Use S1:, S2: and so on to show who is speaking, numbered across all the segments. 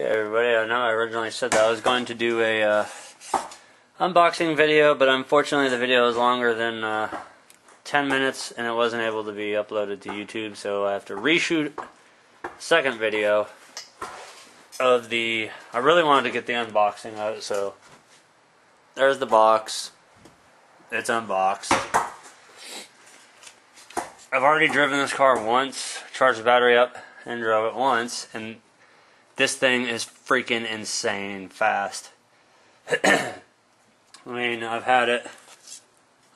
S1: Okay, everybody, I know I originally said that I was going to do a unboxing video, but unfortunately the video is longer than 10 minutes and it wasn't able to be uploaded to YouTube, so I have to reshoot a second video of I really wanted to get the unboxing of it, so there's the box. It's unboxed. I've already driven this car once, charged the battery up and drove it once, and this thing is freaking insane fast. I mean, I've had it.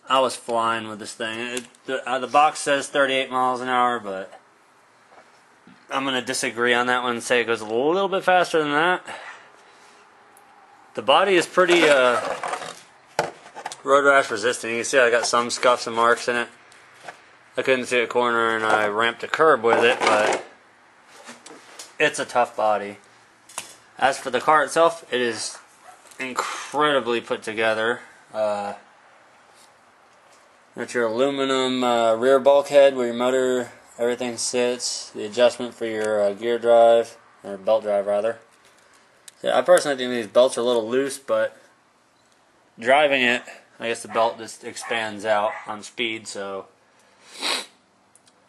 S1: I was flying with this thing. The box says 38 miles an hour, but I'm going to disagree on that one and say it goes a little bit faster than that. The body is pretty road rash resistant. You can see I got some scuffs and marks in it. I couldn't see a corner and I ramped a curb with it, but it's a tough body. As for the car itself, it is incredibly put together. That's your aluminum rear bulkhead where your motor, everything sits. The adjustment for your gear drive, or belt drive rather. Yeah, I personally think these belts are a little loose, but driving it, I guess the belt just expands out on speed, so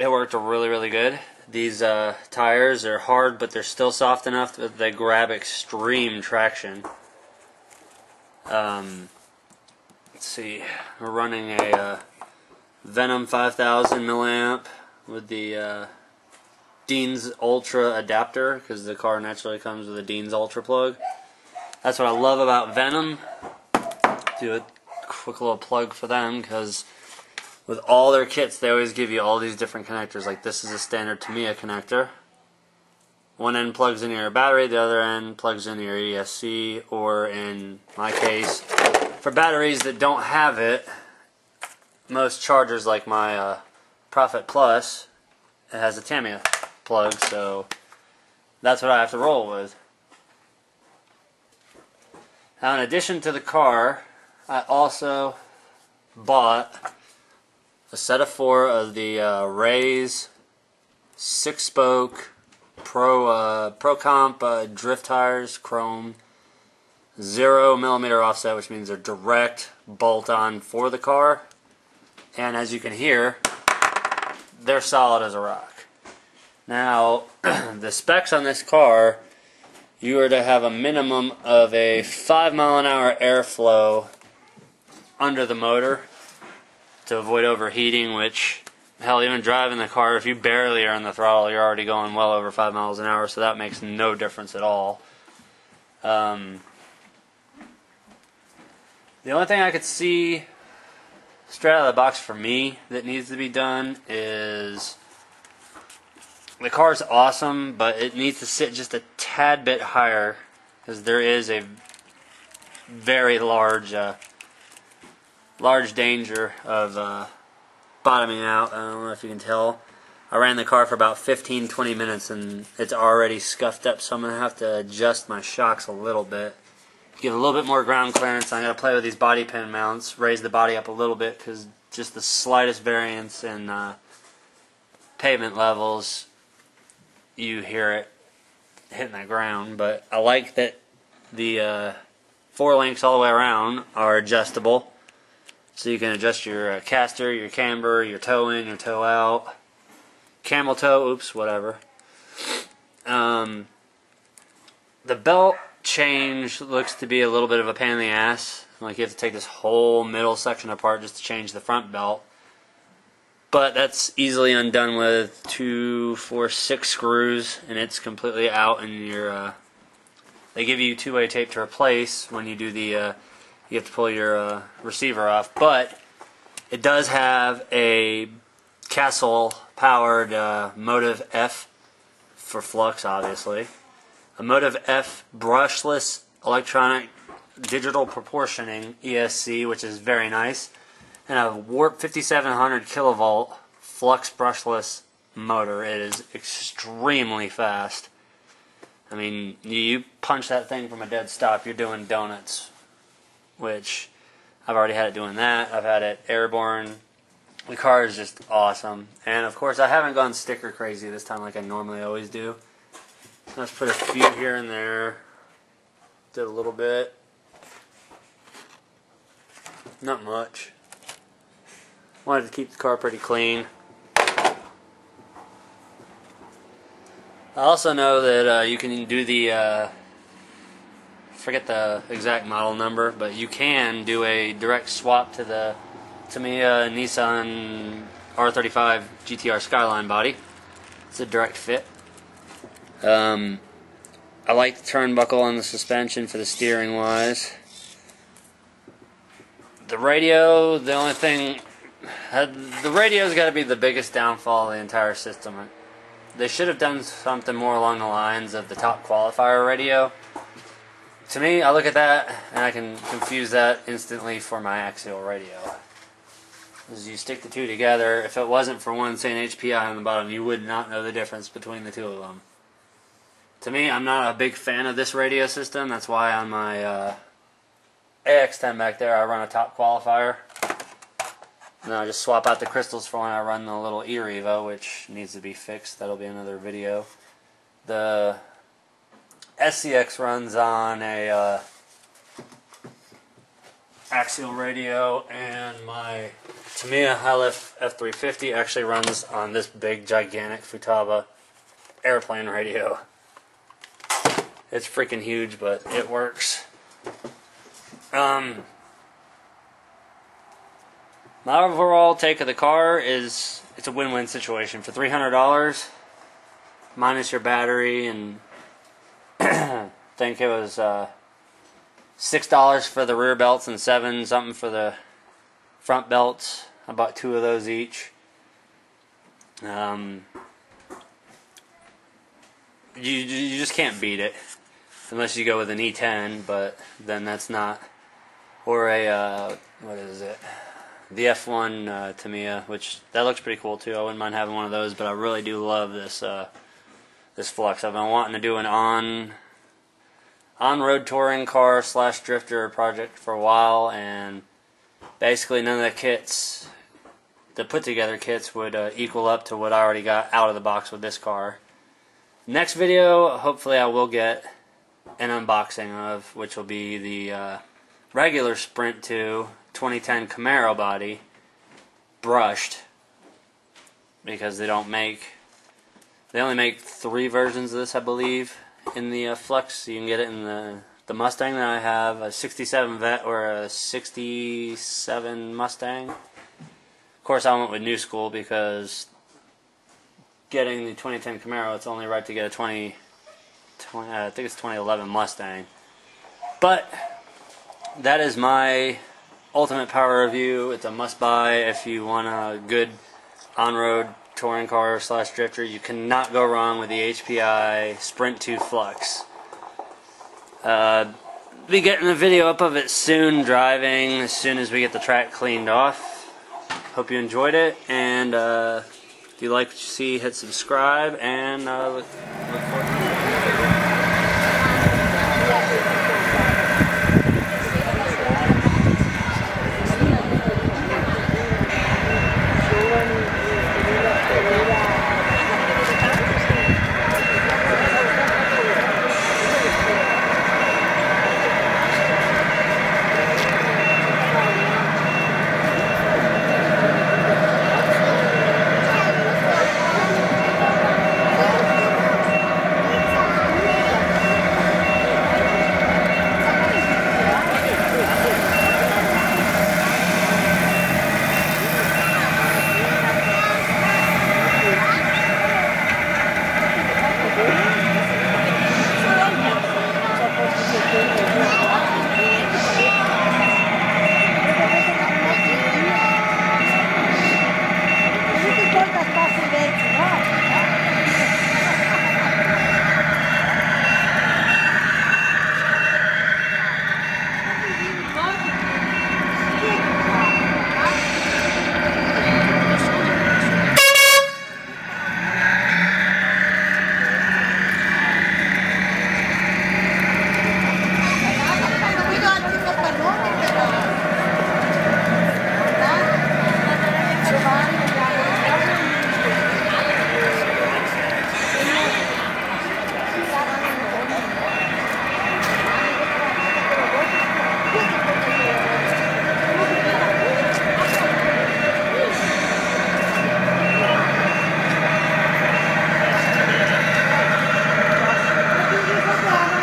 S1: it worked really, really good. These tires are hard, but they're still soft enough that they grab extreme traction. Let's see, we're running a Venom 5000 milliamp with the Dean's Ultra adapter, because the car naturally comes with a Dean's Ultra plug. That's what I love about Venom. Do a quick little plug for them, because with all their kits, they always give you all these different connectors. Like this is a standard Tamiya connector. One end plugs into your battery, the other end plugs into your ESC, or in my case, for batteries that don't have it, most chargers like my Prophet Plus, it has a Tamiya plug, so that's what I have to roll with. Now, in addition to the car, I also bought a set of 4 of the Ray's 6-spoke Pro Comp drift tires, chrome, 0mm offset, which means they're direct bolt-on for the car. And as you can hear, they're solid as a rock. Now, the specs on this car, you are to have a minimum of a 5-mile-an-hour airflow under the motor to avoid overheating, which, hell, even driving the car, if you barely are on the throttle, you're already going well over 5 miles an hour, so that makes no difference at all. The only thing I could see straight out of the box for me that needs to be done is, the car's awesome, but it needs to sit just a tad bit higher, because there is a very large danger of bottoming out. I don't know if you can tell. I ran the car for about 15-20 minutes and it's already scuffed up, so I'm going to have to adjust my shocks a little bit. Give a little bit more ground clearance. I'm going to play with these body pin mounts, raise the body up a little bit, because just the slightest variance in pavement levels, you hear it hitting the ground. But I like that the 4 links all the way around are adjustable. So you can adjust your caster, your camber, your toe in, your toe out, camel toe, oops, whatever. The belt change looks to be a little bit of a pain in the ass. Like you have to take this whole middle section apart just to change the front belt. But that's easily undone with 2, 4, 6 screws, and it's completely out. And they give you 2-way tape to replace when you do the. You have to pull your receiver off, but it does have a Castle-powered Motive F for flux, obviously. A Motive F brushless electronic digital proportioning ESC, which is very nice, and a Warp 5700 kilovolt flux brushless motor. It is extremely fast. I mean, you punch that thing from a dead stop, you're doing donuts. Which I've already had it doing that. I've had it airborne. The car is just awesome. And of course I haven't gone sticker crazy this time like I normally always do. Let's put a few here and there. Did a little bit. Not much. Wanted to keep the car pretty clean. I also know that you can do the, forget the exact model number, but you can do a direct swap to the Tamiya Nissan R35 GTR Skyline body. It's a direct fit. I like the turnbuckle on the suspension for the steering wise. The radio, the only thing, the radio's got to be the biggest downfall of the entire system. They should have done something more along the lines of the top qualifier radio. To me, I look at that and I can confuse that instantly for my axial radio. As you stick the two together, if it wasn't for one saying HPI on the bottom, you would not know the difference between the two of them. To me, I'm not a big fan of this radio system. That's why on my AX10 back there, I run a top qualifier. And then I just swap out the crystals for when I run the little e-Revo, which needs to be fixed. That'll be another video. The SCX runs on a axial radio, and my Tamiya High-Lift F350 actually runs on this big, gigantic Futaba airplane radio. It's freaking huge, but it works. My overall take of the car is it's a win-win situation. For $300, minus your battery, and I think it was $6 for the rear belts and $7 something for the front belts. I bought 2 of those each. You just can't beat it unless you go with an E10, but then that's not, or a what is it, the F1 Tamiya, which that looks pretty cool too. I wouldn't mind having one of those, but I really do love this this Flux. I've been wanting to do an on-road touring car / drifter project for a while, and basically none of the kits, the put together kits, would equal up to what I already got out of the box with this car. Next video, hopefully I will get an unboxing of, which will be the regular Sprint 2 2010 Camaro body, brushed, because they only make 3 versions of this, I believe, in the Flux. You can get it in the Mustang that I have, a 67 Vet or a 67 Mustang. Of course, I went with New School because getting the 2010 Camaro, it's only right to get a I think it's 2011 Mustang. But that is my ultimate power review. It's a must-buy if you want a good on-road touring car / drifter. You cannot go wrong with the HPI Sprint 2 Flux. Be getting a video up of it soon, driving, as soon as we get the track cleaned off. Hope you enjoyed it, and if you like what you see, hit subscribe, and look forward to
S2: Yeah.